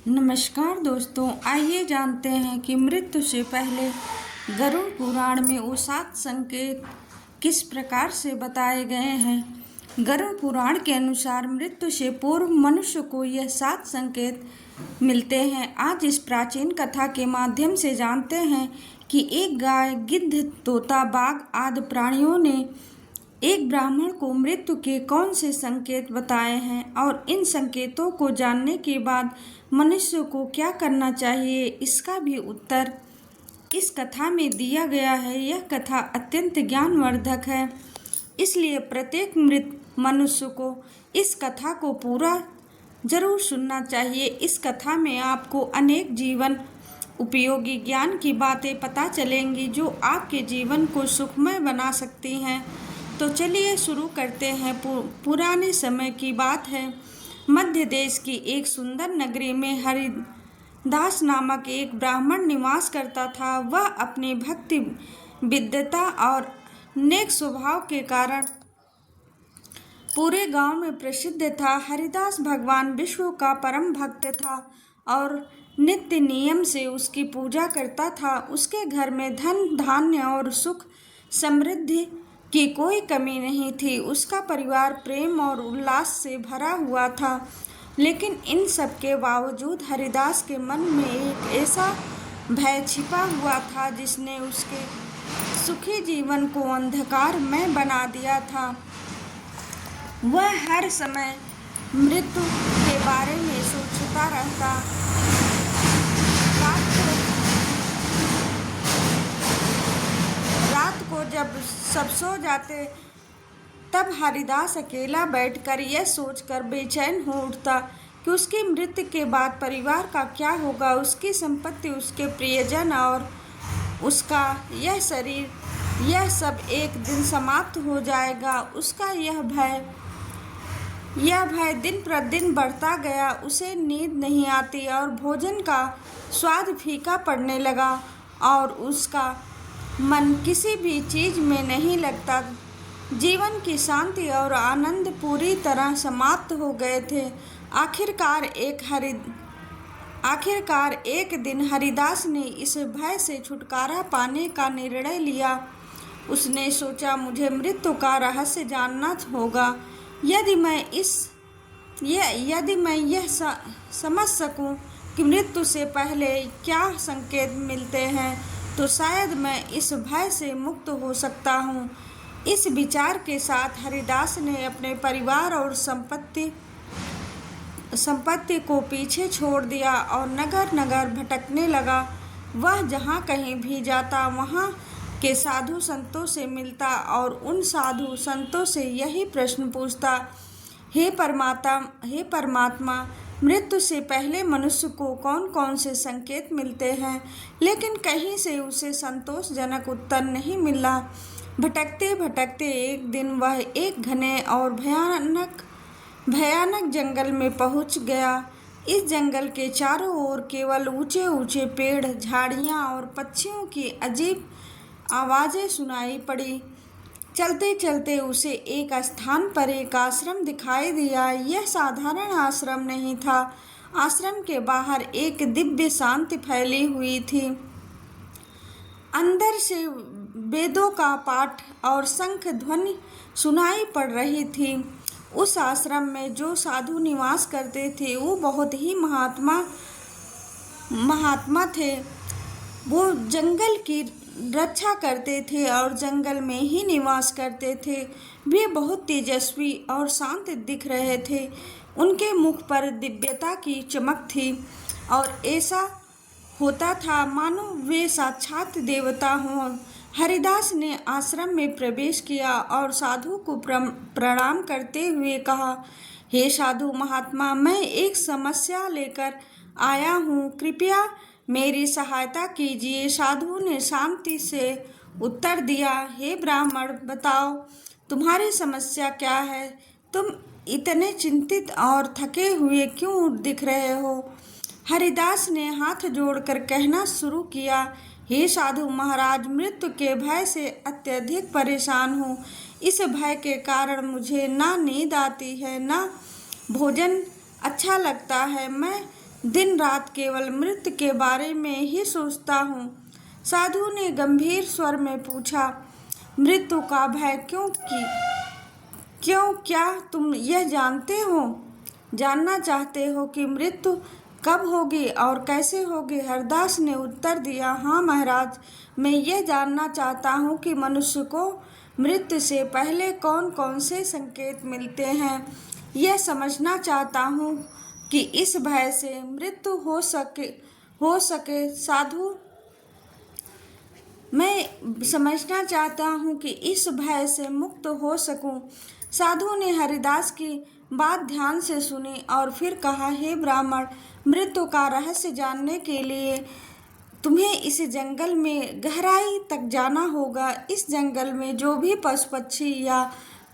नमस्कार दोस्तों, आइए जानते हैं कि मृत्यु से पहले गरुड़ पुराण में वो 7 संकेत किस प्रकार से बताए गए हैं। गरुड़ पुराण के अनुसार मृत्यु से पूर्व मनुष्य को यह 7 संकेत मिलते हैं। आज इस प्राचीन कथा के माध्यम से जानते हैं कि एक गाय, गिद्ध, तोता, बाघ आदि प्राणियों ने एक ब्राह्मण को मृत्यु के कौन से संकेत बताए हैं और इन संकेतों को जानने के बाद मनुष्य को क्या करना चाहिए, इसका भी उत्तर इस कथा में दिया गया है। यह कथा अत्यंत ज्ञानवर्धक है, इसलिए प्रत्येक मृत मनुष्य को इस कथा को पूरा जरूर सुनना चाहिए। इस कथा में आपको अनेक जीवन उपयोगी ज्ञान की बातें पता चलेंगी जो आपके जीवन को सुखमय बना सकती हैं। तो चलिए शुरू करते हैं। पुराने समय की बात है। मध्य देश की एक सुंदर नगरी में हरिदास नामक एक ब्राह्मण निवास करता था। वह अपनी भक्ति, विद्वता और नेक स्वभाव के कारण पूरे गांव में प्रसिद्ध था। हरिदास भगवान विष्णु का परम भक्त था और नित्य नियम से उसकी पूजा करता था। उसके घर में धन, धान्य और सुख समृद्धि की कोई कमी नहीं थी। उसका परिवार प्रेम और उल्लास से भरा हुआ था। लेकिन इन सब के बावजूद हरिदास के मन में एक ऐसा भय छिपा हुआ था जिसने उसके सुखी जीवन को अंधकारमय बना दिया था। वह हर समय मृत्यु के बारे में सोचता रहता। रात को जब सब सो जाते तब हरिदास अकेला बैठकर यह सोचकर बेचैन हो उठता कि उसकी मृत्यु के बाद परिवार का क्या होगा, उसकी संपत्ति, उसके प्रियजन और उसका यह शरीर, यह सब एक दिन समाप्त हो जाएगा। उसका यह भय दिन प्रतिदिन बढ़ता गया। उसे नींद नहीं आती और भोजन का स्वाद फीका पड़ने लगा और उसका मन किसी भी चीज में नहीं लगता। जीवन की शांति और आनंद पूरी तरह समाप्त हो गए थे। आखिरकार एक दिन हरिदास ने इस भय से छुटकारा पाने का निर्णय लिया। उसने सोचा, मुझे मृत्यु का रहस्य जानना होगा। यदि मैं यह समझ सकूं कि मृत्यु से पहले क्या संकेत मिलते हैं तो शायद मैं इस भय से मुक्त हो सकता हूँ। इस विचार के साथ हरिदास ने अपने परिवार और संपत्ति को पीछे छोड़ दिया और नगर नगर भटकने लगा। वह जहाँ कहीं भी जाता वहाँ के साधु संतों से मिलता और उन साधु संतों से यही प्रश्न पूछता, हे परमात्मा, मृत्यु से पहले मनुष्य को कौन कौन से संकेत मिलते हैं। लेकिन कहीं से उसे संतोषजनक उत्तर नहीं मिला। भटकते भटकते एक दिन वह एक घने और भयानक जंगल में पहुंच गया। इस जंगल के चारों ओर केवल ऊंचे ऊंचे पेड़, झाड़ियां और पक्षियों की अजीब आवाजें सुनाई पड़ी। चलते चलते उसे एक स्थान पर एक आश्रम दिखाई दिया। यह साधारण आश्रम नहीं था। आश्रम के बाहर एक दिव्य शांति फैली हुई थी। अंदर से वेदों का पाठ और शंख ध्वनि सुनाई पड़ रही थी। उस आश्रम में जो साधु निवास करते थे वो बहुत ही महात्मा थे। वो जंगल की रक्षा करते थे और जंगल में ही निवास करते थे। वे बहुत तेजस्वी और शांत दिख रहे थे। उनके मुख पर दिव्यता की चमक थी और ऐसा होता था मानो वे साक्षात देवता हों। हरिदास ने आश्रम में प्रवेश किया और साधु को प्रणाम करते हुए कहा, हे साधु महात्मा, मैं एक समस्या लेकर आया हूँ, कृपया मेरी सहायता कीजिए। साधु ने शांति से उत्तर दिया, हे ब्राह्मण, बताओ तुम्हारी समस्या क्या है। तुम इतने चिंतित और थके हुए क्यों दिख रहे हो। हरिदास ने हाथ जोड़कर कहना शुरू किया, हे साधु महाराज, मृत्यु के भय से अत्यधिक परेशान हूँ। इस भय के कारण मुझे ना नींद आती है, ना भोजन अच्छा लगता है। मैं दिन रात केवल मृत्यु के बारे में ही सोचता हूँ। साधु ने गंभीर स्वर में पूछा, मृत्यु का भय क्यों, क्या तुम यह जानना चाहते हो कि मृत्यु कब होगी और कैसे होगी? हरदास ने उत्तर दिया, हाँ महाराज, मैं यह जानना चाहता हूँ कि मनुष्य को मृत्यु से पहले कौन कौन से संकेत मिलते हैं। यह समझना चाहता हूँ कि इस भय से मृत्यु हो सके साधु। मैं समझना चाहता हूँ कि इस भय से मुक्त हो सकूं। साधु ने हरिदास की बात ध्यान से सुनी और फिर कहा, हे ब्राह्मण, मृत्यु का रहस्य जानने के लिए तुम्हें इस जंगल में गहराई तक जाना होगा। इस जंगल में जो भी पशु पक्षी या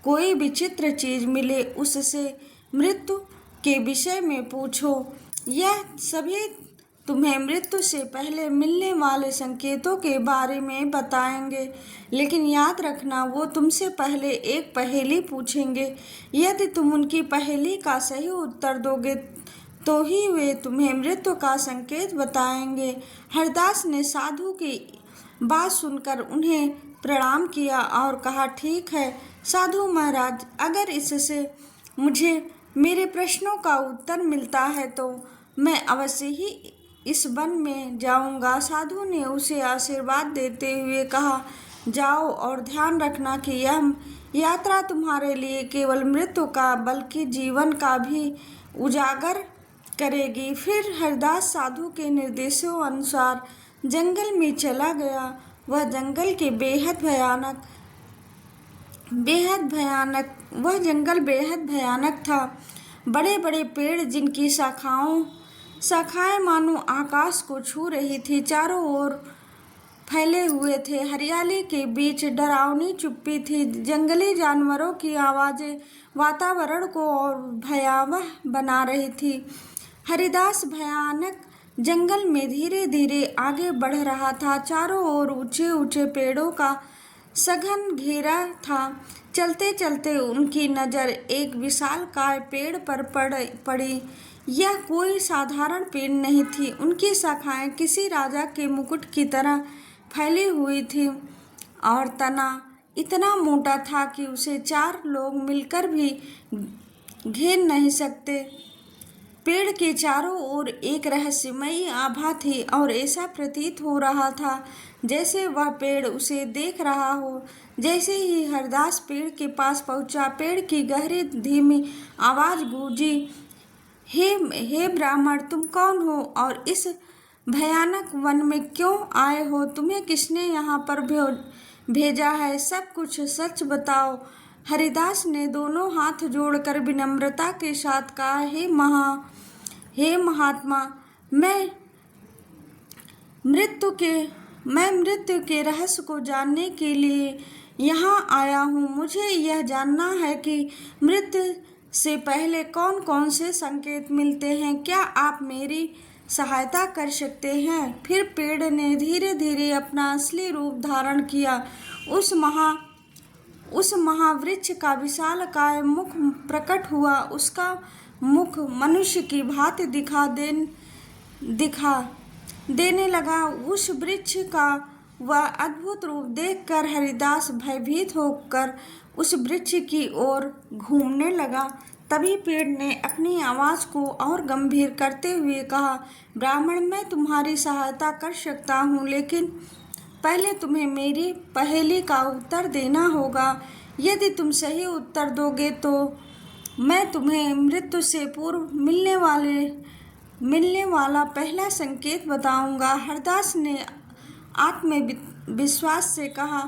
कोई विचित्र चीज मिले उससे मृत्यु के विषय में पूछो। यह सभी तुम्हें मृत्यु से पहले मिलने वाले संकेतों के बारे में बताएंगे, लेकिन याद रखना वो तुमसे पहले एक पहेली पूछेंगे। यदि तुम उनकी पहेली का सही उत्तर दोगे तो ही वे तुम्हें मृत्यु का संकेत बताएंगे। हरदास ने साधु की बात सुनकर उन्हें प्रणाम किया और कहा, ठीक है साधु महाराज, अगर इससे मुझे मेरे प्रश्नों का उत्तर मिलता है तो मैं अवश्य ही इस वन में जाऊंगा। साधु ने उसे आशीर्वाद देते हुए कहा, जाओ और ध्यान रखना कि यह यात्रा तुम्हारे लिए केवल मृत्यु का बल्कि जीवन का भी उजागर करेगी। फिर हरदास साधु के निर्देशों अनुसार जंगल में चला गया। वह जंगल बेहद भयानक था। बड़े बड़े पेड़ जिनकी शाखाएं मानो आकाश को छू रही थी, चारों ओर फैले हुए थे। हरियाली के बीच डरावनी चुप्पी थी। जंगली जानवरों की आवाजें वातावरण को और भयावह बना रही थी। हरिदास भयानक जंगल में धीरे धीरे आगे बढ़ रहा था। चारों ओर ऊंचे ऊंचे पेड़ों का सघन घेरा था। चलते चलते उनकी नज़र एक विशालकाय पेड़ पर पड़ी। यह कोई साधारण पेड़ नहीं थी। उनकी शाखाएं किसी राजा के मुकुट की तरह फैली हुई थी और तना इतना मोटा था कि उसे 4 लोग मिलकर भी घेर नहीं सकते। पेड़ के चारों ओर एक रहस्यमयी आभा थी और ऐसा प्रतीत हो रहा था जैसे वह पेड़ उसे देख रहा हो। जैसे ही हरदास पेड़ के पास पहुंचा, पेड़ की गहरी धीमी आवाज गूंजी, हे ब्राह्मण, तुम कौन हो और इस भयानक वन में क्यों आए हो? तुम्हें किसने यहाँ पर भेजा है? सब कुछ सच बताओ। हरिदास ने दोनों हाथ जोड़कर विनम्रता के साथ कहा, हे महात्मा, मैं मृत्यु के रहस्य को जानने के लिए यहाँ आया हूँ। मुझे यह जानना है कि मृत्यु से पहले कौन कौन से संकेत मिलते हैं। क्या आप मेरी सहायता कर सकते हैं? फिर पेड़ ने धीरे धीरे अपना असली रूप धारण किया। उस महावृक्ष का विशालकाय मुख प्रकट हुआ। उसका मुख मनुष्य की भांति दिखा देने लगा। उस वृक्ष का वह अद्भुत रूप देखकर हरिदास भयभीत होकर उस वृक्ष की ओर घूमने लगा। तभी पेड़ ने अपनी आवाज को और गंभीर करते हुए कहा, ब्राह्मण, मैं तुम्हारी सहायता कर सकता हूँ, लेकिन पहले तुम्हें मेरी पहेली का उत्तर देना होगा। यदि तुम सही उत्तर दोगे तो मैं तुम्हें मृत्यु से पूर्व मिलने वाला पहला संकेत बताऊंगा। हरदास ने आत्मविश्वास से कहा,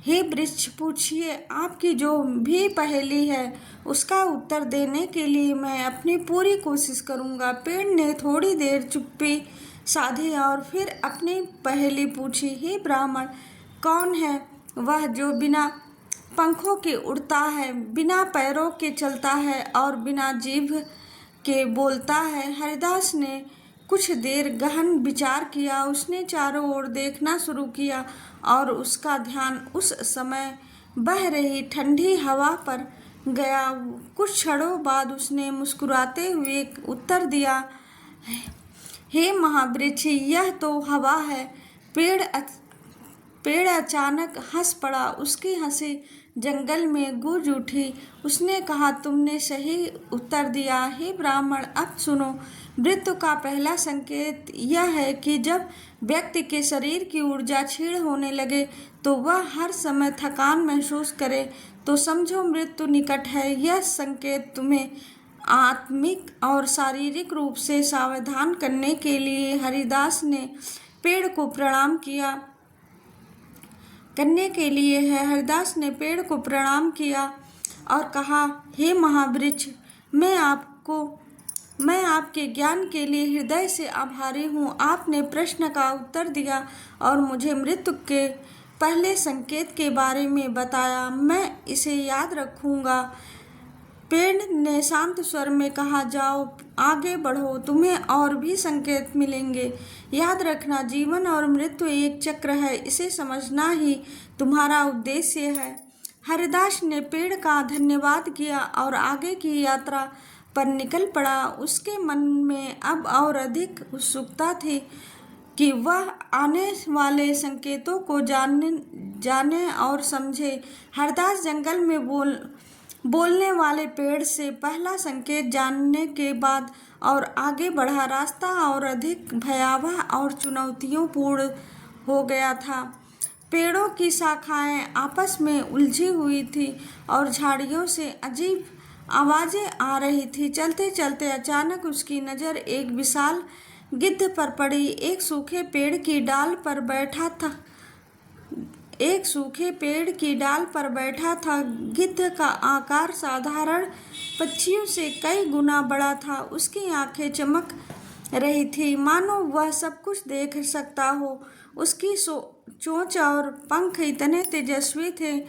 हे वृक्ष, पूछिए, आपकी जो भी पहेली है उसका उत्तर देने के लिए मैं अपनी पूरी कोशिश करूंगा। पेड़ ने थोड़ी देर चुप्पी साधी और फिर अपनी पहेली पूछी, हे ब्राह्मण, कौन है वह जो बिना पंखों के उड़ता है, बिना पैरों के चलता है और बिना जीभ के बोलता है? हरिदास ने कुछ देर गहन विचार किया। उसने चारों ओर देखना शुरू किया और उसका ध्यान उस समय बह रही ठंडी हवा पर गया। कुछ क्षणों बाद उसने मुस्कुराते हुए उत्तर दिया, हे महावृक्ष, यह तो हवा है। पेड़ अचानक हंस पड़ा। उसकी हंसी जंगल में गूंज उठी। उसने कहा, तुमने सही उत्तर दिया। हे ब्राह्मण, अब सुनो। मृत्यु का पहला संकेत यह है कि जब व्यक्ति के शरीर की ऊर्जा क्षीण होने लगे तो वह हर समय थकान महसूस करे तो समझो मृत्यु निकट है। यह संकेत तुम्हें आत्मिक और शारीरिक रूप से सावधान करने के लिए हरिदास ने पेड़ को प्रणाम किया पेड़ को प्रणाम किया और कहा, हे महावृक्ष, मैं आपके ज्ञान के लिए हृदय से आभारी हूँ। आपने प्रश्न का उत्तर दिया और मुझे मृत्यु के पहले संकेत के बारे में बताया। मैं इसे याद रखूंगा। पेड़ ने शांत स्वर में कहा, जाओ, आगे बढ़ो, तुम्हें और भी संकेत मिलेंगे। याद रखना, जीवन और मृत्यु एक चक्र है, इसे समझना ही तुम्हारा उद्देश्य है। हरिदास ने पेड़ का धन्यवाद किया और आगे की यात्रा पर निकल पड़ा। उसके मन में अब और अधिक उत्सुकता थी कि वह आने वाले संकेतों को जाने और समझे। हरिदास जंगल में बोलने वाले पेड़ से पहला संकेत जानने के बाद और आगे बढ़ा। रास्ता और अधिक भयावह और चुनौतियों पूर्ण हो गया था। पेड़ों की शाखाएं आपस में उलझी हुई थी और झाड़ियों से अजीब आवाजें आ रही थी। चलते चलते अचानक उसकी नज़र एक विशाल गिद्ध पर पड़ी। एक सूखे पेड़ की डाल पर बैठा था। गिद्ध का आकार साधारण पक्षियों से कई गुना बड़ा था। उसकी आंखें चमक रही थी, मानो वह सब कुछ देख सकता हो। उसकी चोंच और पंख इतने तेजस्वी थे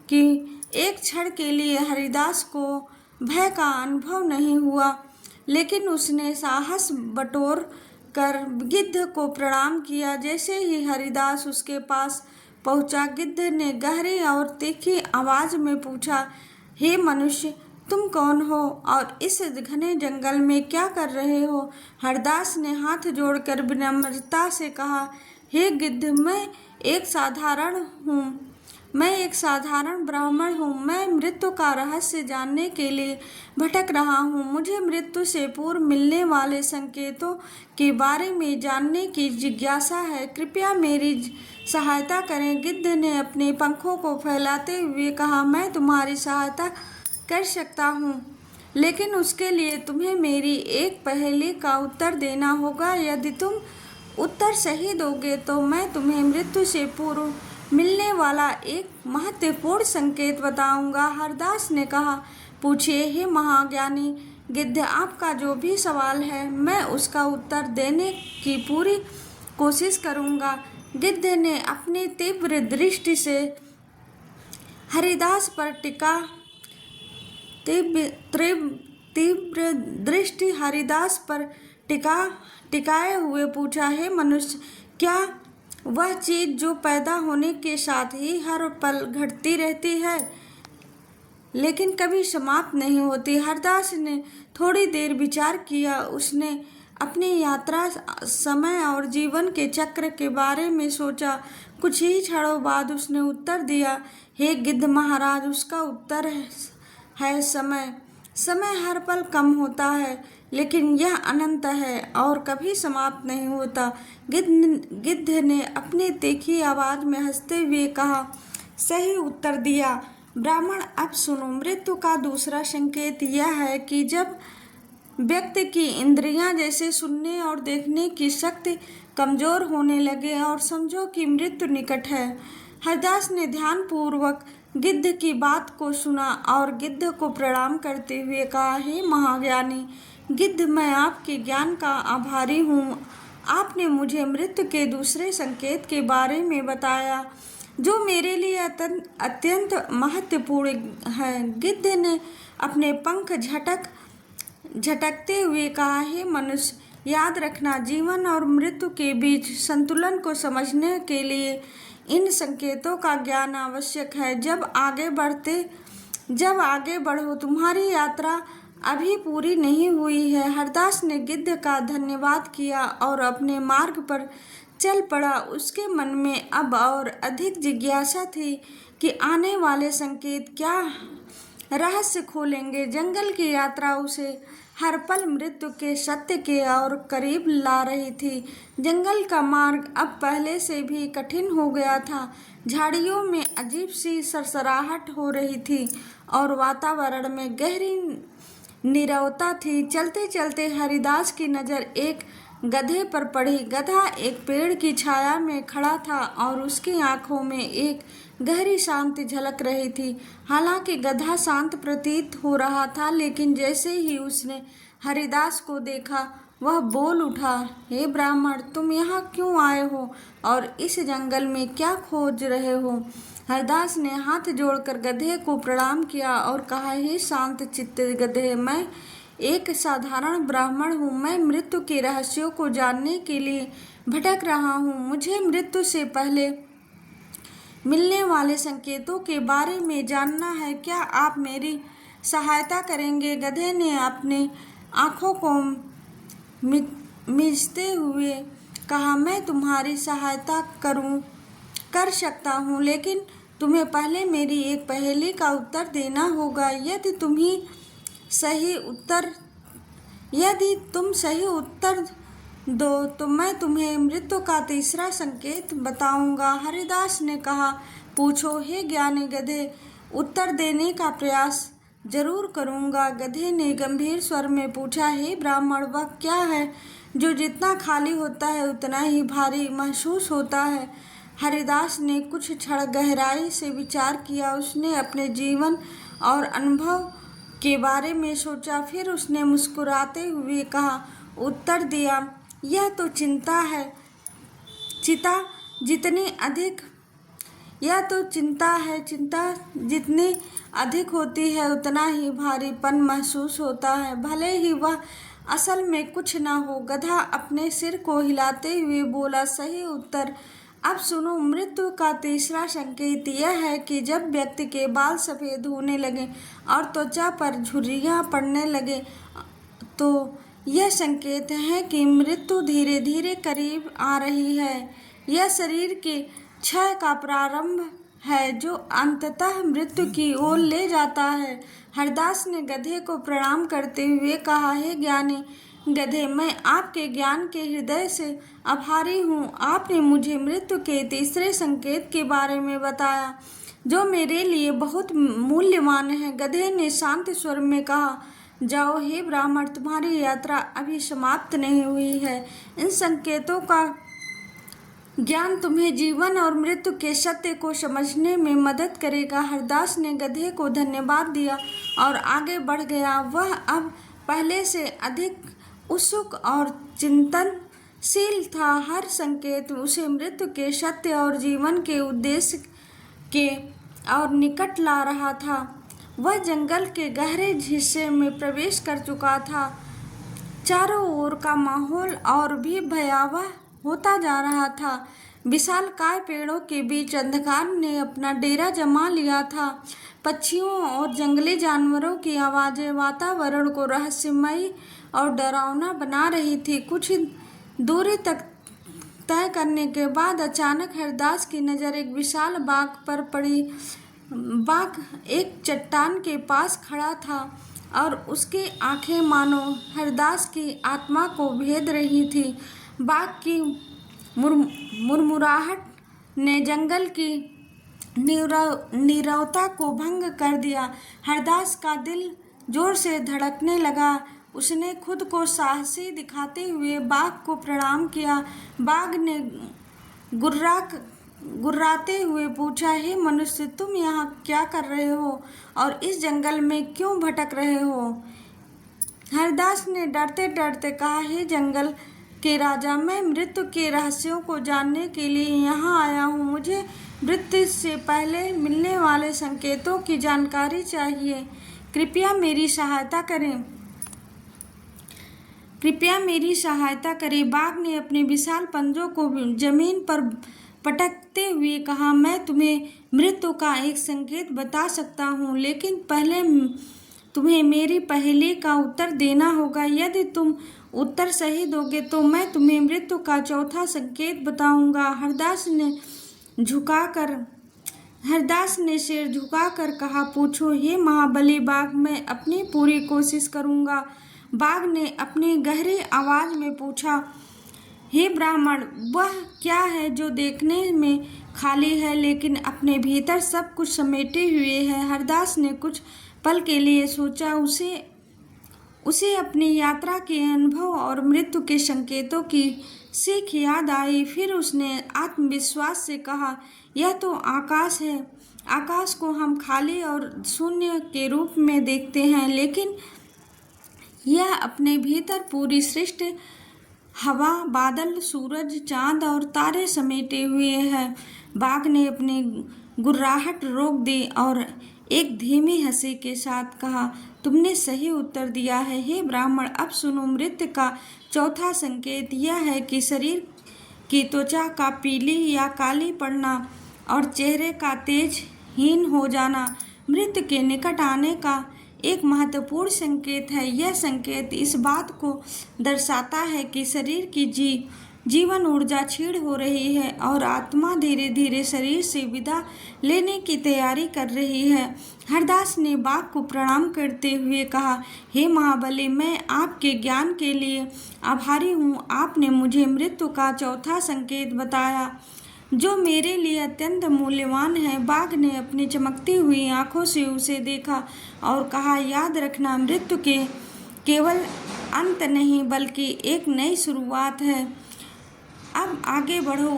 कि एक क्षण के लिए हरिदास को भय का अनुभव नहीं हुआ, लेकिन उसने साहस बटोर कर गिद्ध को प्रणाम किया। जैसे ही हरिदास उसके पास पहुंचा, गिद्ध ने गहरी और तीखी आवाज में पूछा, हे मनुष्य, तुम कौन हो और इस घने जंगल में क्या कर रहे हो? हरिदास ने हाथ जोड़कर विनम्रता से कहा, हे गिद्ध, मैं एक साधारण ब्राह्मण हूँ। मैं मृत्यु का रहस्य जानने के लिए भटक रहा हूँ। मुझे मृत्यु से पूर्व मिलने वाले संकेतों के बारे में जानने की जिज्ञासा है। कृपया मेरी सहायता करें। गिद्ध ने अपने पंखों को फैलाते हुए कहा, मैं तुम्हारी सहायता कर सकता हूँ, लेकिन उसके लिए तुम्हें मेरी एक पहेली का उत्तर देना होगा। यदि तुम उत्तर सही दोगे तो मैं तुम्हें मृत्यु से पूर्व मिलने वाला एक महत्वपूर्ण संकेत बताऊंगा। हरदास ने कहा, पूछिए हे महाज्ञानी गिद्ध, आपका जो भी सवाल है मैं उसका उत्तर देने की पूरी कोशिश करूंगा। गिद्ध ने अपनी तीव्र दृष्टि हरिदास पर टिकाए हुए पूछा, हे मनुष्य, क्या वह चीज जो पैदा होने के साथ ही हर पल घटती रहती है लेकिन कभी समाप्त नहीं होती? हरदास ने थोड़ी देर विचार किया। उसने अपनी यात्रा, समय और जीवन के चक्र के बारे में सोचा। कुछ ही क्षणों बाद उसने उत्तर दिया, हे गिद्ध महाराज, उसका उत्तर है समय। समय हर पल कम होता है, लेकिन यह अनंत है और कभी समाप्त नहीं होता। गिद्ध ने अपनी तीखी आवाज में हंसते हुए कहा, सही उत्तर दिया। ब्राह्मण, अब सुनो। मृत्यु का दूसरा संकेत यह है कि जब व्यक्ति की इंद्रियां, जैसे सुनने और देखने की शक्ति, कमजोर होने लगे और समझो कि मृत्यु निकट है। हरदास ने ध्यानपूर्वक गिद्ध की बात को सुना और गिद्ध को प्रणाम करते हुए कहा, हे महाज्ञानी गिद्ध, मैं आपके ज्ञान का आभारी हूँ। आपने मुझे मृत्यु के दूसरे संकेत के बारे में बताया, जो मेरे लिए अत्यंत महत्वपूर्ण है। गिद्ध ने अपने पंख झटकते हुए कहा, हे मनुष्य, याद रखना, जीवन और मृत्यु के बीच संतुलन को समझने के लिए इन संकेतों का ज्ञान आवश्यक है। जब आगे बढ़ो, तुम्हारी यात्रा अभी पूरी नहीं हुई है। हरदास ने गिद्ध का धन्यवाद किया और अपने मार्ग पर चल पड़ा। उसके मन में अब और अधिक जिज्ञासा थी कि आने वाले संकेत क्या रहस्य खोलेंगे। जंगल की यात्रा उसे हर पल मृत्यु के सत्य के और करीब ला रही थी। जंगल का मार्ग अब पहले से भी कठिन हो गया था। झाड़ियों में अजीब सी सरसराहट हो रही थी और वातावरण में गहरी नीरवता थी। चलते चलते हरिदास की नज़र एक गधे पर पड़ी। गधा एक पेड़ की छाया में खड़ा था और उसकी आंखों में एक गहरी शांति झलक रही थी। हालांकि गधा शांत प्रतीत हो रहा था, लेकिन जैसे ही उसने हरिदास को देखा वह बोल उठा, हे ब्राह्मण, तुम यहाँ क्यों आए हो और इस जंगल में क्या खोज रहे हो? हरदास ने हाथ जोड़कर गधे को प्रणाम किया और कहा, हे शांत चित्त गधे, मैं एक साधारण ब्राह्मण हूँ। मैं मृत्यु के रहस्यों को जानने के लिए भटक रहा हूँ। मुझे मृत्यु से पहले मिलने वाले संकेतों के बारे में जानना है। क्या आप मेरी सहायता करेंगे? गधे ने अपने आँखों को मीचते हुए कहा, मैं तुम्हारी सहायता कर सकता हूँ, लेकिन तुम्हें पहले मेरी एक पहेली का उत्तर देना होगा। यदि तुम सही उत्तर दो तो मैं तुम्हें मृत्यु का तीसरा संकेत बताऊंगा। हरिदास ने कहा, पूछो हे ज्ञानी गधे, उत्तर देने का प्रयास जरूर करूंगा। गधे ने गंभीर स्वर में पूछा, हे ब्राह्मण, वह क्या है जो जितना खाली होता है उतना ही भारी महसूस होता है? हरिदास ने कुछ क्षण गहराई से विचार किया। उसने अपने जीवन और अनुभव के बारे में सोचा। फिर उसने मुस्कुराते हुए उत्तर दिया, यह तो चिंता है। चिंता जितनी अधिक होती है उतना ही भारीपन महसूस होता है, भले ही वह असल में कुछ न हो। गधा अपने सिर को हिलाते हुए बोला, सही उत्तर। अब सुनो, मृत्यु का तीसरा संकेत यह है कि जब व्यक्ति के बाल सफ़ेद होने लगे और त्वचा पर झुर्रियाँ पड़ने लगे तो यह संकेत है कि मृत्यु धीरे धीरे करीब आ रही है। यह शरीर के क्षय का प्रारंभ है जो अंततः मृत्यु की ओर ले जाता है। हरदास ने गधे को प्रणाम करते हुए कहा, हे ज्ञानी गधे, मैं आपके ज्ञान के हृदय से आभारी हूँ। आपने मुझे मृत्यु के तीसरे संकेत के बारे में बताया जो मेरे लिए बहुत मूल्यवान है। गधे ने शांत स्वर में कहा, जाओ हे ब्राह्मण, तुम्हारी यात्रा अभी समाप्त नहीं हुई है। इन संकेतों का ज्ञान तुम्हें जीवन और मृत्यु के सत्य को समझने में मदद करेगा। हरदास ने गधे को धन्यवाद दिया और आगे बढ़ गया। वह अब पहले से अधिक उत्सुक और चिंतनशील था। हर संकेत उसे मृत्यु के सत्य और जीवन के उद्देश्य के और निकट ला रहा था। वह जंगल के गहरे हिस्से में प्रवेश कर चुका था। चारों ओर का माहौल और भी भयावह होता जा रहा था। विशालकाय पेड़ों के बीच अंधकार ने अपना डेरा जमा लिया था। पक्षियों और जंगली जानवरों की आवाज़ें वातावरण को रहस्यमयी और डरावना बना रही थी। कुछ दूरी तक तय करने के बाद अचानक हरदास की नज़र एक विशाल बाघ पर पड़ी। बाघ एक चट्टान के पास खड़ा था और उसकी आंखें मानो हरदास की आत्मा को भेद रही थी। बाघ की मुरमुराहट ने जंगल की नीरवता को भंग कर दिया। हरदास का दिल जोर से धड़कने लगा। उसने खुद को साहसी दिखाते हुए बाघ को प्रणाम किया। बाघ ने गुर्राते हुए पूछा, हे मनुष्य, तुम यहाँ क्या कर रहे हो और इस जंगल में क्यों भटक रहे हो? हरदास ने डरते डरते कहा, हे जंगल के राजा, मैं मृत्यु के रहस्यों को जानने के लिए यहाँ आया हूँ। मुझे मृत्यु से पहले मिलने वाले संकेतों की जानकारी चाहिए। कृपया मेरी सहायता करें। बाघ ने अपने विशाल पंजों को जमीन पर पटकते हुए कहा, मैं तुम्हें मृत्यु का एक संकेत बता सकता हूँ, लेकिन पहले तुम्हें मेरी पहेली का उत्तर देना होगा। यदि तुम उत्तर सही दोगे तो मैं तुम्हें मृत्यु का चौथा संकेत बताऊंगा। हरदास ने सिर झुकाकर कहा, पूछो हे महाबली बाघ, मैं अपनी पूरी कोशिश करूंगा। बाघ ने अपनी गहरी आवाज में पूछा, हे ब्राह्मण, वह क्या है जो देखने में खाली है लेकिन अपने भीतर सब कुछ समेटे हुए है? हरदास ने कुछ पल के लिए सोचा। उसे अपनी यात्रा के अनुभव और मृत्यु के संकेतों की सीख याद आई। फिर उसने आत्मविश्वास से कहा, यह तो आकाश है। आकाश को हम खाली और शून्य के रूप में देखते हैं, लेकिन यह अपने भीतर पूरी सृष्टि, हवा, बादल, सूरज, चांद और तारे समेटे हुए है। बाघ ने अपनी गुर्राहट रोक दी और एक धीमी हंसी के साथ कहा, तुमने सही उत्तर दिया है हे ब्राह्मण। अब सुनो, मृत्यु का चौथा संकेत यह है कि शरीर की त्वचा का पीली या काली पड़ना और चेहरे का तेजहीन हो जाना मृत्यु के निकट आने का एक महत्वपूर्ण संकेत है। यह संकेत इस बात को दर्शाता है कि शरीर की जीवन ऊर्जा क्षीण हो रही है और आत्मा धीरे धीरे शरीर से विदा लेने की तैयारी कर रही है। हरदास ने बाघ को प्रणाम करते हुए कहा, हे महाबली, मैं आपके ज्ञान के लिए आभारी हूँ। आपने मुझे मृत्यु का चौथा संकेत बताया जो मेरे लिए अत्यंत मूल्यवान है। बाघ ने अपनी चमकती हुई आंखों से उसे देखा और कहा, याद रखना, मृत्यु के केवल अंत नहीं बल्कि एक नई शुरुआत है। अब आगे बढ़ो,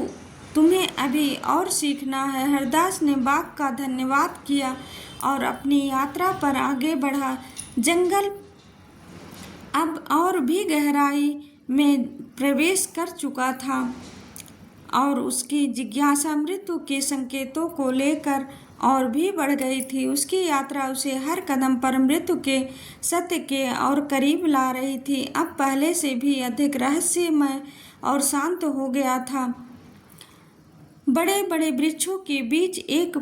तुम्हें अभी और सीखना है। हरदास ने बाघ का धन्यवाद किया और अपनी यात्रा पर आगे बढ़ा। जंगल अब और भी गहराई में प्रवेश कर चुका था और उसकी जिज्ञासा मृत्यु के संकेतों को लेकर और भी बढ़ गई थी। उसकी यात्रा उसे हर कदम पर मृत्यु के सत्य के और करीब ला रही थी। अब पहले से भी अधिक रहस्यमय और शांत हो गया था। बड़े बड़े वृक्षों के बीच एक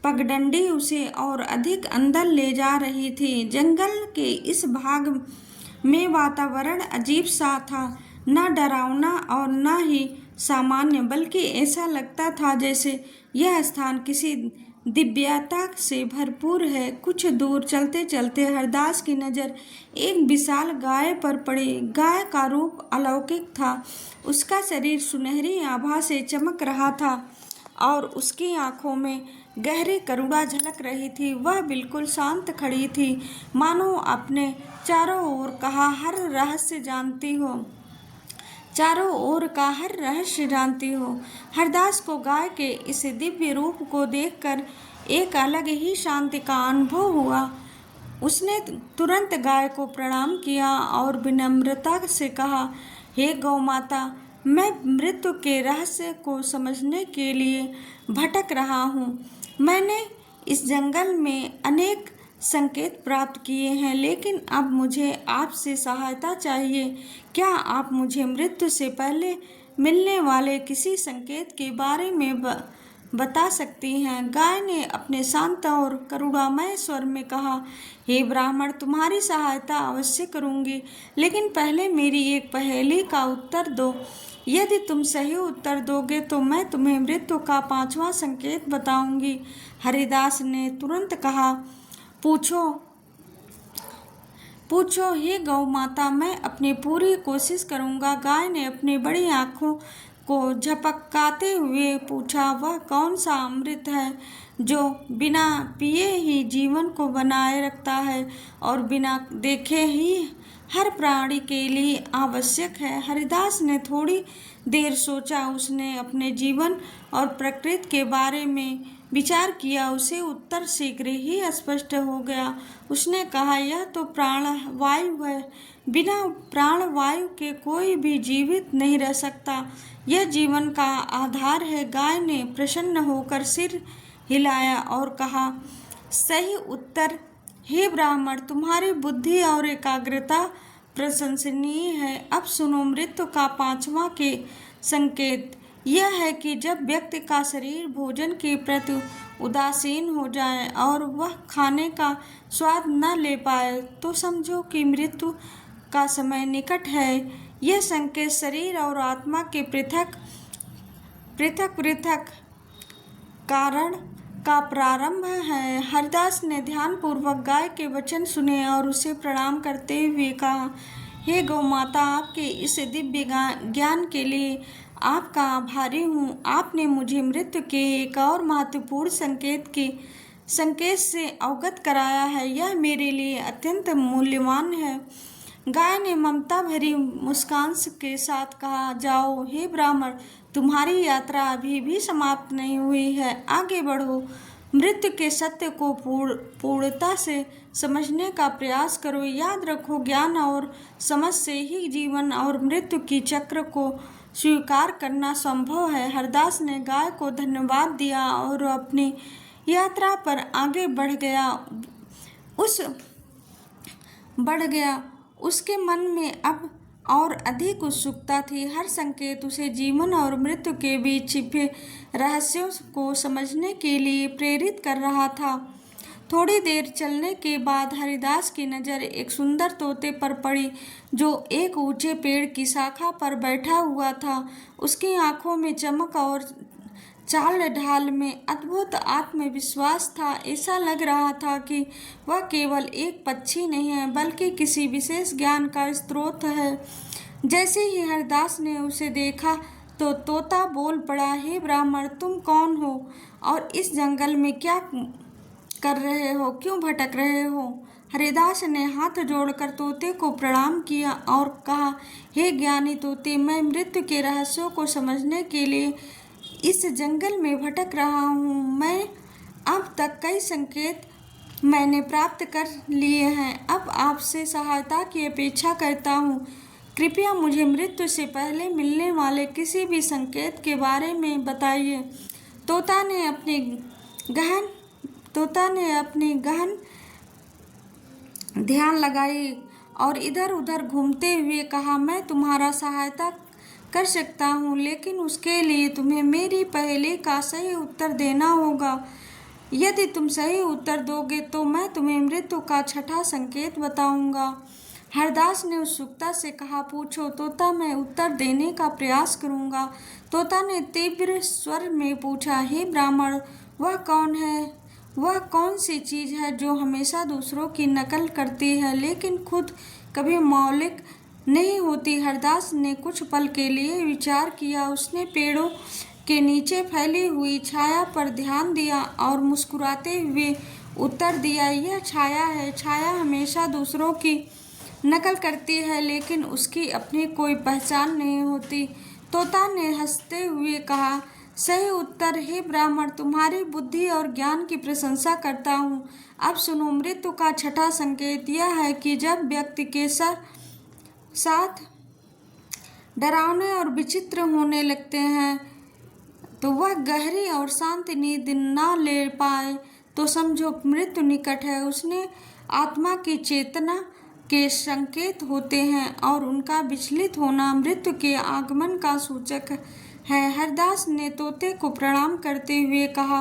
पगडंडी उसे और अधिक अंदर ले जा रही थी। जंगल के इस भाग में वातावरण अजीब सा था, न डरावना और न ही सामान्य, बल्कि ऐसा लगता था जैसे यह स्थान किसी दिव्यता से भरपूर है। कुछ दूर चलते चलते हरदास की नज़र एक विशाल गाय पर पड़ी। गाय का रूप अलौकिक था। उसका शरीर सुनहरी आभा से चमक रहा था और उसकी आंखों में गहरी करुणा झलक रही थी। वह बिल्कुल शांत खड़ी थी, मानो अपने चारों ओर का हर रहस्य जानती हो। हरदास को गाय के इस दिव्य रूप को देखकर एक अलग ही शांति का अनुभव हुआ। उसने तुरंत गाय को प्रणाम किया और विनम्रता से कहा, हे गौ माता, मैं मृत्यु के रहस्य को समझने के लिए भटक रहा हूँ। मैंने इस जंगल में अनेक संकेत प्राप्त किए हैं, लेकिन अब मुझे आपसे सहायता चाहिए। क्या आप मुझे मृत्यु से पहले मिलने वाले किसी संकेत के बारे में बता सकती हैं? गाय ने अपने शांत और करुणामय स्वर में कहा, हे ब्राह्मण, तुम्हारी सहायता अवश्य करूंगी, लेकिन पहले मेरी एक पहेली का उत्तर दो। यदि तुम सही उत्तर दोगे तो मैं तुम्हें मृत्यु का 5वां संकेत बताऊंगी। हरिदास ने तुरंत कहा, पूछो हे गौ माता, मैं अपनी पूरी कोशिश करूंगा। गाय ने अपनी बड़ी आंखों को झपकाते हुए पूछा, वह कौन सा अमृत है जो बिना पिए ही जीवन को बनाए रखता है और बिना देखे ही हर प्राणी के लिए आवश्यक है? हरिदास ने थोड़ी देर सोचा। उसने अपने जीवन और प्रकृति के बारे में विचार किया। उसे उत्तर शीघ्र ही स्पष्ट हो गया। उसने कहा, यह तो प्राणवायु है। बिना प्राणवायु के कोई भी जीवित नहीं रह सकता। यह जीवन का आधार है। गाय ने प्रसन्न होकर सिर हिलाया और कहा, सही उत्तर हे ब्राह्मण, तुम्हारी बुद्धि और एकाग्रता प्रशंसनीय है। अब सुनो मृत्यु का 5वां के संकेत। यह है कि जब व्यक्ति का शरीर भोजन के प्रति उदासीन हो जाए और वह खाने का स्वाद न ले पाए तो समझो कि मृत्यु का समय निकट है। यह संकेत शरीर और आत्मा के पृथक पृथक पृथक कारण का प्रारंभ है। हरदास ने ध्यानपूर्वक गाय के वचन सुने और उसे प्रणाम करते हुए कहा, हे गौ माता, आपके इस दिव्य ज्ञान के लिए आपका आभारी हूँ। आपने मुझे मृत्यु के एक और महत्वपूर्ण संकेत से अवगत कराया है। यह मेरे लिए अत्यंत मूल्यवान है। गाय ने ममता भरी मुस्कान के साथ कहा, जाओ हे ब्राह्मण, तुम्हारी यात्रा अभी भी समाप्त नहीं हुई है, आगे बढ़ो। मृत्यु के सत्य को पूर्णता से समझने का प्रयास करो। याद रखो, ज्ञान और समझ से ही जीवन और मृत्यु की चक्र को स्वीकार करना संभव है। हरदास ने गाय को धन्यवाद दिया और अपनी यात्रा पर आगे बढ़ गया। उसके मन में अब और अधिक उत्सुकता थी। हर संकेत उसे जीवन और मृत्यु के बीच छिपे रहस्यों को समझने के लिए प्रेरित कर रहा था। थोड़ी देर चलने के बाद हरिदास की नज़र एक सुंदर तोते पर पड़ी जो एक ऊंचे पेड़ की शाखा पर बैठा हुआ था। उसकी आंखों में चमक और चाल ढाल में अद्भुत आत्मविश्वास था। ऐसा लग रहा था कि वह केवल एक पक्षी नहीं है बल्कि किसी विशेष ज्ञान का स्रोत है। जैसे ही हरदास ने उसे देखा तो तोता बोल पड़ा, हे ब्राह्मण, तुम कौन हो और इस जंगल में क्या कर रहे हो, क्यों भटक रहे हो? हरिदास ने हाथ जोड़कर तोते को प्रणाम किया और कहा, हे ज्ञानी तोते, मैं मृत्यु के रहस्यों को समझने के लिए इस जंगल में भटक रहा हूँ। मैं अब तक कई संकेत मैंने प्राप्त कर लिए हैं। अब आपसे सहायता की अपेक्षा करता हूँ। कृपया मुझे मृत्यु से पहले मिलने वाले किसी भी संकेत के बारे में बताइए। तोता ने अपनी गहन ध्यान लगाई और इधर उधर घूमते हुए कहा, मैं तुम्हारा सहायता कर सकता हूँ, लेकिन उसके लिए तुम्हें मेरी पहेली का सही उत्तर देना होगा। यदि तुम सही उत्तर दोगे तो मैं तुम्हें मृत्यु का छठा संकेत बताऊंगा। हरदास ने उत्सुकता से कहा, पूछो तोता, मैं उत्तर देने का प्रयास करूंगा। तोता ने तीव्र स्वर में पूछा, हे ब्राह्मण, वह कौन है? वह कौन सी चीज़ है जो हमेशा दूसरों की नकल करती है लेकिन खुद कभी मौलिक नहीं होती? हरदास ने कुछ पल के लिए विचार किया। उसने पेड़ों के नीचे फैली हुई छाया पर ध्यान दिया और मुस्कुराते हुए उत्तर दिया, यह छाया है। छाया हमेशा दूसरों की नकल करती है लेकिन उसकी अपनी कोई पहचान नहीं होती। तोता ने हंसते हुए कहा, सही उत्तर, हे ब्राह्मण, तुम्हारी बुद्धि और ज्ञान की प्रशंसा करता हूँ। अब सुनो, मृत्यु का छठा संकेत यह है कि जब व्यक्ति के साथ डरावने और विचित्र होने लगते हैं तो वह गहरी और शांत नींद ना ले पाए तो समझो मृत्यु निकट है। उसने आत्मा की चेतना के संकेत होते हैं और उनका विचलित होना मृत्यु के आगमन का सूचक है। हरदास ने तोते को प्रणाम करते हुए कहा,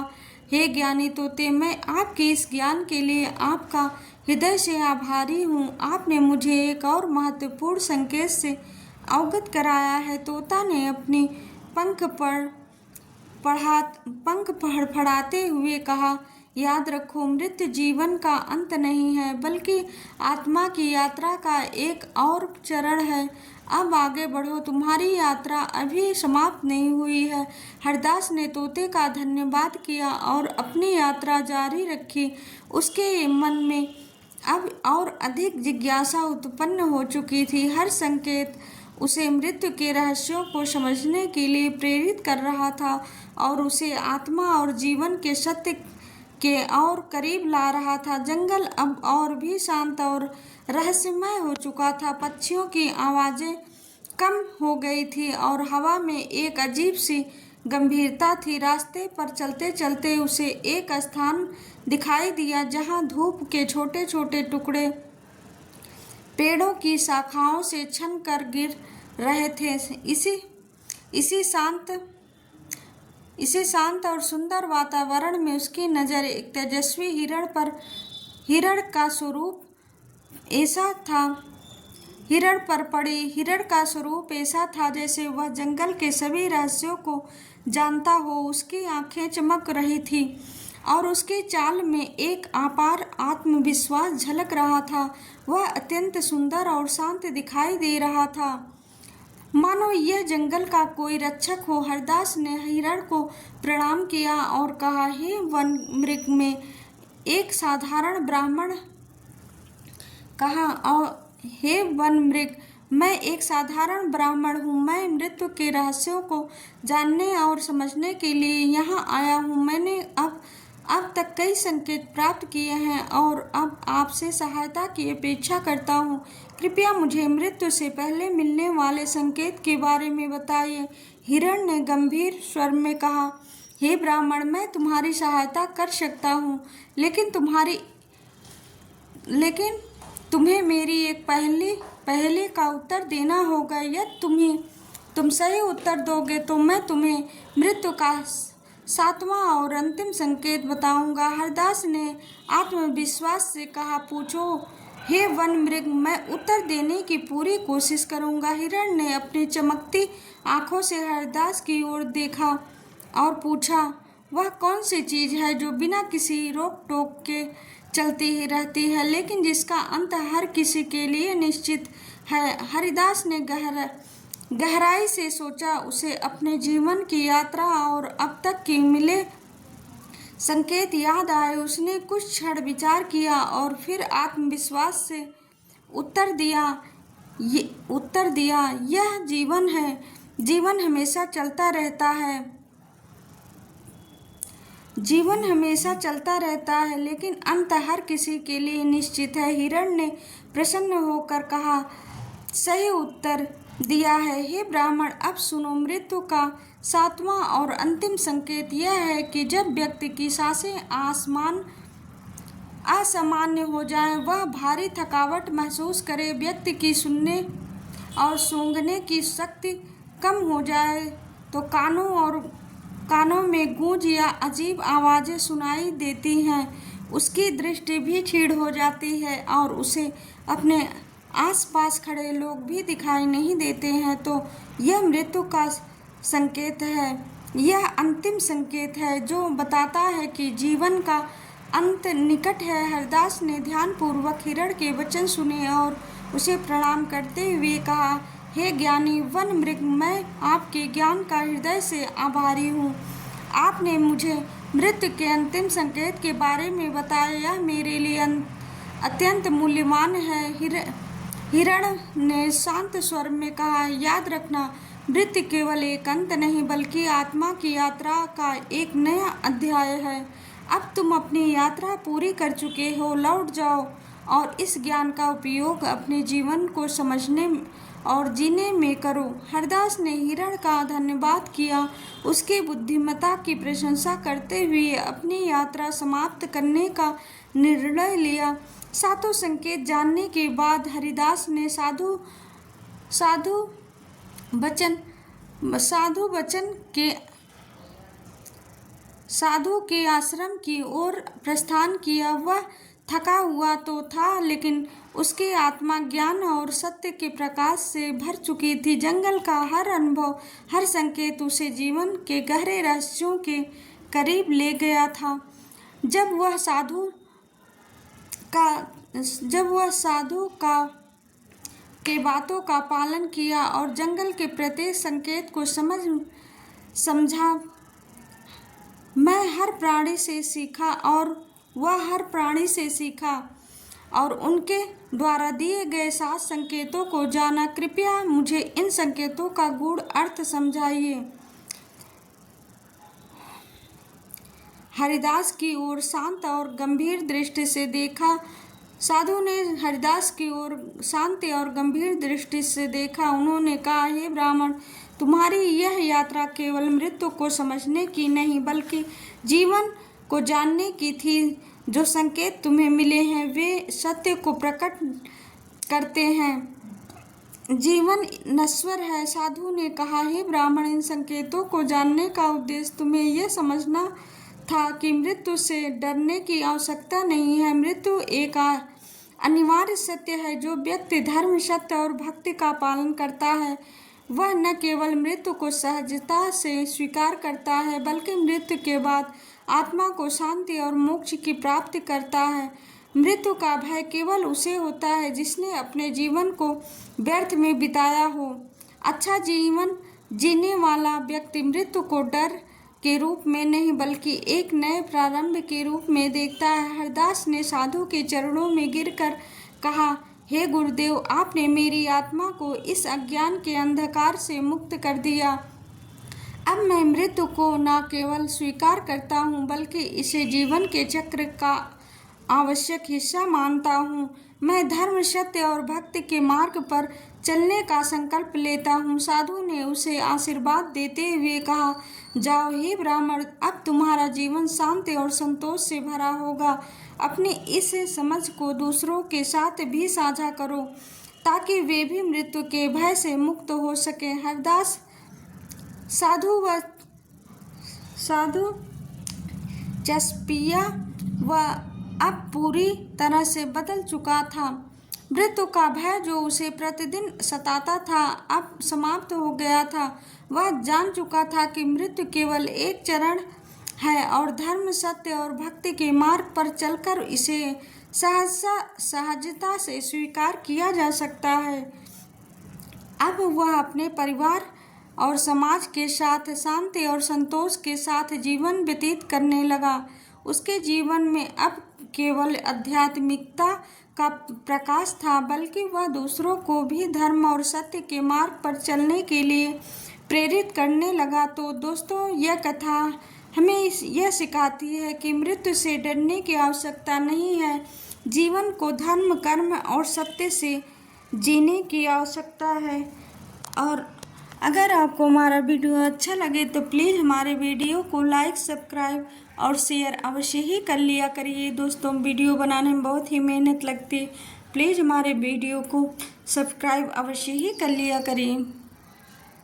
हे ज्ञानी तोते, मैं आपके इस ज्ञान के लिए आपका हृदय से आभारी हूँ। आपने मुझे एक और महत्वपूर्ण संकेत से अवगत कराया है। तोता ने अपनी पंख फड़फड़ाते हुए कहा, याद रखो, मृत्यु जीवन का अंत नहीं है बल्कि आत्मा की यात्रा का एक और चरण है। अब आगे बढ़ो, तुम्हारी यात्रा अभी समाप्त नहीं हुई है। हरदास ने तोते का धन्यवाद किया और अपनी यात्रा जारी रखी। उसके मन में अब और अधिक जिज्ञासा उत्पन्न हो चुकी थी। हर संकेत उसे मृत्यु के रहस्यों को समझने के लिए प्रेरित कर रहा था और उसे आत्मा और जीवन के सत्य के और करीब ला रहा था। जंगल अब और भी शांत और रहस्यमय हो चुका था। पक्षियों की आवाज़ें कम हो गई थी और हवा में एक अजीब सी गंभीरता थी। रास्ते पर चलते चलते उसे एक स्थान दिखाई दिया जहां धूप के छोटे छोटे टुकड़े पेड़ों की शाखाओं से छन कर गिर रहे थे। इसी शांत इसी शांत और सुंदर वातावरण में उसकी नज़र एक तेजस्वी हिरण का स्वरूप ऐसा था हिरण पर पड़ी। हिरण का स्वरूप ऐसा था जैसे वह जंगल के सभी रहस्यों को जानता हो। उसकी आंखें चमक रही थी और उसकी चाल में एक अपार आत्मविश्वास झलक रहा था। वह अत्यंत सुंदर और शांत दिखाई दे रहा था, मानो यह जंगल का कोई रक्षक हो। हरदास ने हिरण को प्रणाम किया और कहा, हे वन मृग में एक साधारण ब्राह्मण हे वन मृग, मैं एक साधारण ब्राह्मण हूँ। मैं मृत्यु के रहस्यों को जानने और समझने के लिए यहाँ आया हूँ। मैंने अब तक कई संकेत प्राप्त किए हैं और अब आपसे सहायता की अपेक्षा करता हूँ। कृपया मुझे मृत्यु से पहले मिलने वाले संकेत के बारे में बताइए। हिरण ने गंभीर स्वर में कहा, हे ब्राह्मण, मैं तुम्हारी सहायता कर सकता हूँ, लेकिन तुम्हें मेरी एक पहेली का उत्तर देना होगा। यदि तुम सही उत्तर दोगे तो मैं तुम्हें मृत्यु का 7वां और अंतिम संकेत बताऊंगा। हरदास ने आत्मविश्वास से कहा, पूछो हे वन मृग, मैं उत्तर देने की पूरी कोशिश करूंगा। हिरण ने अपनी चमकती आंखों से हरदास की ओर देखा और पूछा, वह कौन सी चीज़ है जो बिना किसी रोक टोक के चलती ही रहती है, लेकिन जिसका अंत हर किसी के लिए निश्चित है? हरिदास ने गहराई से सोचा। उसे अपने जीवन की यात्रा और अब तक के मिले संकेत याद आए। उसने कुछ क्षण विचार किया और फिर आत्मविश्वास से उत्तर दिया, यह जीवन है। जीवन हमेशा चलता रहता है, लेकिन अंत हर किसी के लिए निश्चित है। हिरण ने प्रसन्न होकर कहा, सही उत्तर दिया है। हे ब्राह्मण, अब सुनो। मृत्यु का 7वां और अंतिम संकेत यह है कि जब व्यक्ति की सांसें असामान्य हो जाएं, वह भारी थकावट महसूस करे, व्यक्ति की सुनने और सूंघने की शक्ति कम हो जाए, तो कानों में गूंज या अजीब आवाज़ें सुनाई देती हैं, उसकी दृष्टि भी क्षीण हो जाती है और उसे अपने आसपास खड़े लोग भी दिखाई नहीं देते हैं, तो यह मृत्यु का संकेत है। यह अंतिम संकेत है जो बताता है कि जीवन का अंत निकट है। हरदास ने ध्यानपूर्वक हिरण के वचन सुने और उसे प्रणाम करते हुए कहा, हे ज्ञानी वन मृग, मैं आपके ज्ञान का हृदय से आभारी हूँ। आपने मुझे मृत्यु के अंतिम संकेत के बारे में बताया, यह मेरे लिए अत्यंत मूल्यवान है। हिरण ने शांत स्वर में कहा, याद रखना, मृत्यु केवल एक अंत नहीं बल्कि आत्मा की यात्रा का एक नया अध्याय है। अब तुम अपनी यात्रा पूरी कर चुके हो, लौट जाओ और इस ज्ञान का उपयोग अपने जीवन को समझने और जीने में करो। हरदास ने हिरण का धन्यवाद किया, उसकी बुद्धिमत्ता की प्रशंसा करते हुए अपनी यात्रा समाप्त करने का निर्णय लिया। 7 संकेत जानने के बाद हरिदास ने साधु के आश्रम की ओर प्रस्थान किया। वह थका हुआ तो था, लेकिन उसकी आत्मा ज्ञान और सत्य के प्रकाश से भर चुकी थी। जंगल का हर अनुभव, हर संकेत उसे जीवन के गहरे रहस्यों के करीब ले गया था। जब वह साधु के बातों का पालन किया और जंगल के प्रत्येक संकेत को समझा, मैं हर प्राणी से सीखा और वह हर प्राणी से सीखा और उनके द्वारा दिए गए 7 संकेतों को जाना। कृपया मुझे इन संकेतों का गूढ़ अर्थ समझाइए। हरिदास की ओर शांत और गंभीर दृष्टि से देखा। साधु ने हरिदास की ओर शांति और गंभीर दृष्टि से देखा। उन्होंने कहा, हे ब्राह्मण, तुम्हारी यह यात्रा केवल मृत्यु को समझने की नहीं बल्कि जीवन को जानने की थी। जो संकेत तुम्हें मिले हैं वे सत्य को प्रकट करते हैं। जीवन नश्वर है। साधु ने कहा, हे ब्राह्मण, इन संकेतों को जानने का उद्देश्य तुम्हें यह समझना था कि मृत्यु से डरने की आवश्यकता नहीं है। मृत्यु एक अनिवार्य सत्य है। जो व्यक्ति धर्म, सत्य और भक्ति का पालन करता है वह न केवल मृत्यु को सहजता से स्वीकार करता है बल्कि मृत्यु के बाद आत्मा को शांति और मोक्ष की प्राप्ति करता है। मृत्यु का भय केवल उसे होता है जिसने अपने जीवन को व्यर्थ में बिताया हो। अच्छा जीवन जीने वाला व्यक्ति मृत्यु को डर के रूप में नहीं बल्कि एक नए प्रारंभ के रूप में देखता है। हरदास ने साधु के चरणों में गिरकर कहा, हे गुरुदेव, आपने मेरी आत्मा को इस अज्ञान के अंधकार से मुक्त कर दिया। अब मैं मृत्यु को न केवल स्वीकार करता हूँ बल्कि इसे जीवन के चक्र का आवश्यक हिस्सा मानता हूँ। मैं धर्म, सत्य और भक्ति के मार्ग पर चलने का संकल्प लेता हूँ। साधु ने उसे आशीर्वाद देते हुए कहा, जाओ हे ब्राह्मण, अब तुम्हारा जीवन शांति और संतोष से भरा होगा। अपनी इस समझ को दूसरों के साथ भी साझा करो ताकि वे भी मृत्यु के भय से मुक्त हो सके। हरदास साधु चस्पिया व अब पूरी तरह से बदल चुका था। मृत्यु का भय जो उसे प्रतिदिन सताता था अब समाप्त हो गया था। वह जान चुका था कि मृत्यु केवल एक चरण है और धर्म, सत्य और भक्ति के मार्ग पर चलकर इसे सहजता से स्वीकार किया जा सकता है। अब वह अपने परिवार और समाज के साथ शांति और संतोष के साथ जीवन व्यतीत करने लगा। उसके जीवन में अब केवल आध्यात्मिकता का प्रकाश था बल्कि वह दूसरों को भी धर्म और सत्य के मार्ग पर चलने के लिए प्रेरित करने लगा। तो दोस्तों, यह कथा हमें यह सिखाती है कि मृत्यु से डरने की आवश्यकता नहीं है। जीवन को धर्म, कर्म और सत्य से जीने की आवश्यकता है। और अगर आपको हमारा वीडियो अच्छा लगे तो प्लीज़ हमारे वीडियो को लाइक, सब्सक्राइब और शेयर अवश्य ही कर लिया करिए। दोस्तों, वीडियो बनाने में बहुत ही मेहनत लगती है। प्लीज़ हमारे वीडियो को सब्सक्राइब अवश्य ही कर लिया करिए।